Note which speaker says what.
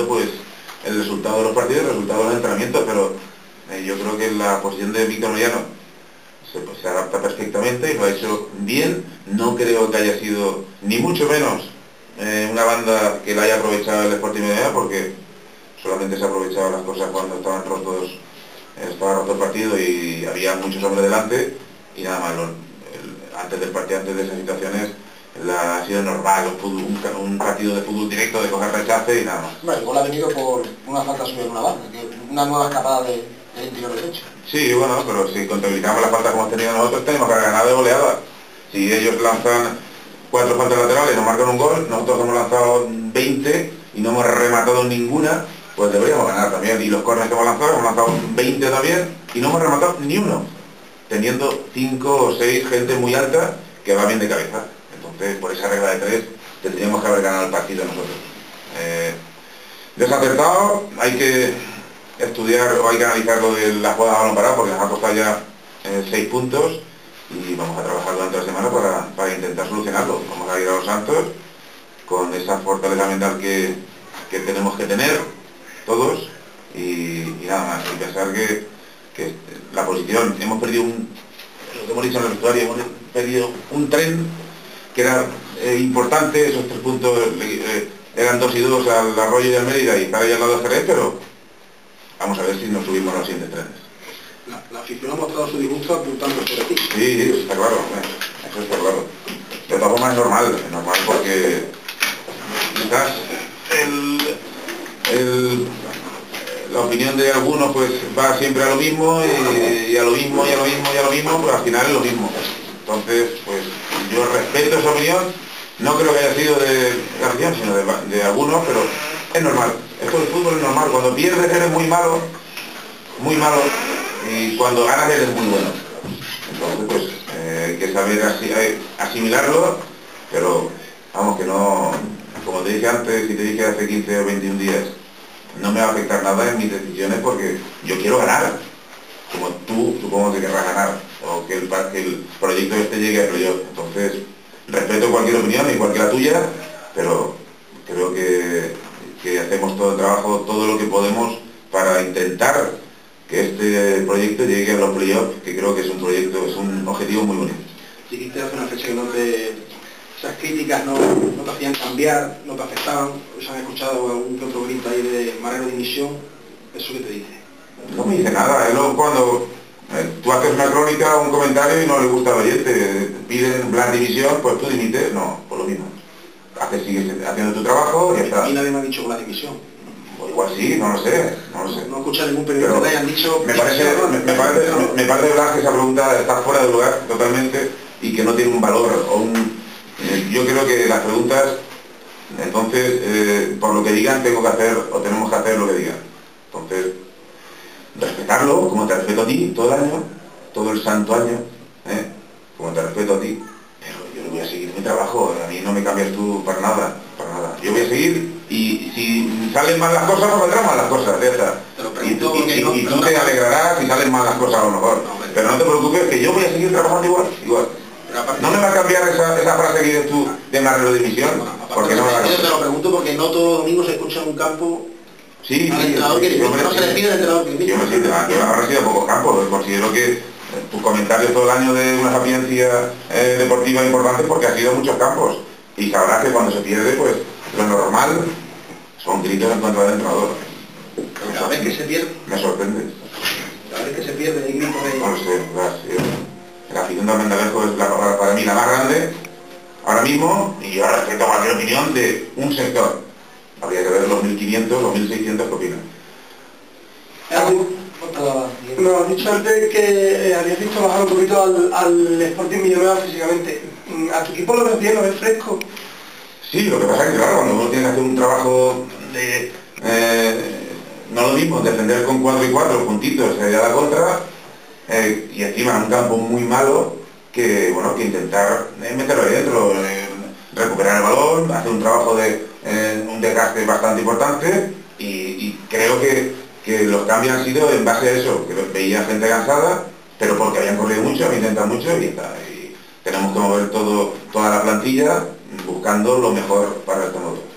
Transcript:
Speaker 1: viendo pues el resultado de los partidos, el resultado de los entrenamientos, pero yo creo que la posición de Víctor Moyano se adapta perfectamente y lo ha hecho bien. No creo que haya sido, ni mucho menos, una banda que la haya aprovechado el Sporting de Gijón, porque solamente se ha aprovechado las cosas cuando estaban rotos, estaba roto el partido y había muchos hombres delante y nada más. Antes del partido, antes de esas situaciones, ha sido normal, un partido de fútbol directo, de coger rechace y nada más.
Speaker 2: Bueno, el gol ha venido por una falta suya en una banda, una nueva escapada del interior derecho.
Speaker 1: Sí, bueno, pero si contabilizamos las faltas que hemos tenido nosotros, tenemos que haber ganado de goleada. Si ellos lanzan 4 faltas laterales y nos marcan un gol, nosotros hemos lanzado 20 y no hemos rematado ninguna, pues deberíamos ganar también. Y los córneres que hemos lanzado 20 también y no hemos rematado ni uno, teniendo 5 o 6 gente muy alta que va bien de cabeza. Entonces, por esa regla de 3, tendríamos que haber ganado el partido nosotros. Desacertado, hay que estudiar o hay que analizar lo de la jugada a balón parado, porque nos ha costado ya 6 puntos y vamos a trabajar durante la semana para intentar solucionarlo. Vamos a ir a Los Santos con esa fortaleza mental que tenemos que tener todos y nada más, y pensar que la posición, hemos perdido lo que hemos dicho en el vestuario, hemos perdido un tren que era importante, esos 3 puntos eran 2 y 2 al Arroyo y al Mérida y estar ahí al lado de Jerez, pero vamos a ver si nos subimos a los siguientes trenes.
Speaker 2: La afición ha mostrado su disgusto apuntando por aquí.
Speaker 1: Sí, eso está claro, eso está claro. De todas formas es normal porque quizás la opinión de algunos pues va siempre a lo mismo y a lo mismo y a lo mismo y a lo mismo, pues al final es lo mismo. Entonces, pues yo respeto esa opinión, no creo que haya sido de la afición, sino de algunos, pero es normal. Esto del fútbol es normal, cuando pierdes eres muy malo, y cuando ganas eres muy bueno. Entonces, pues hay que saber asimilarlo, pero vamos, que no, como te dije antes, si te dije hace 15 o 21 días, no me va a afectar nada en mis decisiones porque yo quiero ganar, como tú supongo que querrás ganar, o que el proyecto este llegue a playoff. Entonces, respeto cualquier opinión, igual que la tuya, pero creo que hacemos todo el trabajo, todo lo que podemos para intentar que este proyecto llegue a los playoffs, que creo que es un proyecto, es un objetivo muy bonito.
Speaker 2: Dijiste hace una fecha que esas críticas no te hacían cambiar, no te afectaban, se han escuchado algún que otro grito ahí de Marrero dimisión, ¿eso qué te dice?
Speaker 1: No me dice nada, es cuando tú haces una crónica o un comentario y no le gusta al oyente, te piden la dimisión, pues tú dimites, no, por lo mismo. Sigues haciendo tu trabajo y ya está.
Speaker 2: A mí nadie me ha dicho con la dimisión.
Speaker 1: O igual sí, no lo sé.
Speaker 2: No escucha ningún periodista que hayan dicho...
Speaker 1: Me parece, Blas, que esa pregunta está fuera de lugar totalmente y que no tiene un valor o yo creo que las preguntas, entonces, por lo que digan tengo que hacer o tenemos que hacer lo que digan. Entonces, respetarlo, como te respeto a ti todo el año, todo el santo año, como te respeto a ti, pero yo no voy a seguir mi trabajo, a mí no me cambias tú para nada. Yo voy a seguir y si salen mal las cosas, pues vendrán mal las cosas, ya está. Y tú te alegrarás si salen mal las cosas a lo mejor, pero no te preocupes que yo voy a seguir trabajando igual. No me va a cambiar esa frase que dices tú de Marrero dimisión, porque no me va a cambiar.
Speaker 2: Te lo pregunto porque no todo domingo se escucha en un campo.
Speaker 1: Sí,
Speaker 2: al entrenador que no se le pide al entrenador que
Speaker 1: yo habrá sido pocos campos, considero que tus comentarios todo el año de una sapiencia deportiva importante porque ha sido muchos campos y sabrás que cuando se pierde pues lo normal son gritos en contra del entrenador.
Speaker 2: Cada vez que se pierde
Speaker 1: me sorprende.
Speaker 2: Cada vez que se pierde hay gritos de...
Speaker 1: No lo sé, la afición de Almendralejo es para mí la más grande ahora mismo y yo respeto cualquier opinión de un sector. Habría que ver los 1.500, los 1.600 que opinan.
Speaker 3: No, has dicho antes que habías visto bajar un poquito al Sporting Villanueva físicamente. ¿A tu equipo lo ves bien, lo ves fresco?
Speaker 1: Sí, lo que pasa es que claro, cuando uno tiene que hacer un trabajo de... no lo mismo, defender con 4 y 4 puntitos a la contra y encima en un campo muy malo que intentar meterlo ahí dentro, recuperar el balón, hacer un trabajo de un desgaste bastante importante y creo que los cambios han sido en base a eso, que veía gente cansada, pero porque habían corrido mucho, habían intentado mucho y está. Y tenemos que mover toda la plantilla buscando lo mejor para este modo.